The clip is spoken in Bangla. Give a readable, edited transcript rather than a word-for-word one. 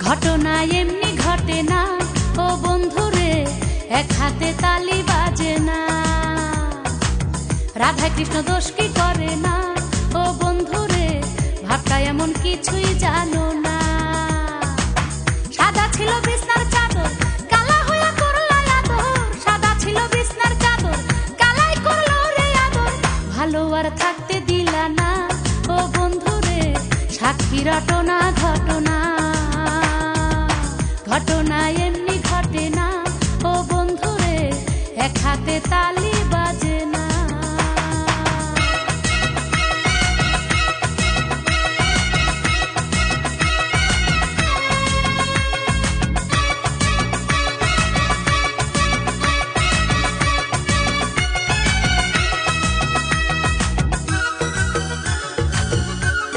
ঘটনা এমনি ঘটে না ও বন্ধুরে, এক হাতে তালি বাজে না। রাধা কৃষ্ণ দোষ কি করে না ও বন্ধুরে, ভাবটা এমন কিছুই জানো না। সাদা ছিল বিছনার চাদর, কালা হইয়া করলা আদর। সাদা ছিল বিছনার চাদর, কালাই করলো রে আদর। ভালো আর থাকতে দিলা না ও বন্ধুরে, সাক্ষী রটনা ঘটনা। ঘটনা এমনি ঘটে না ও বন্ধুরে, এক হাতে তালি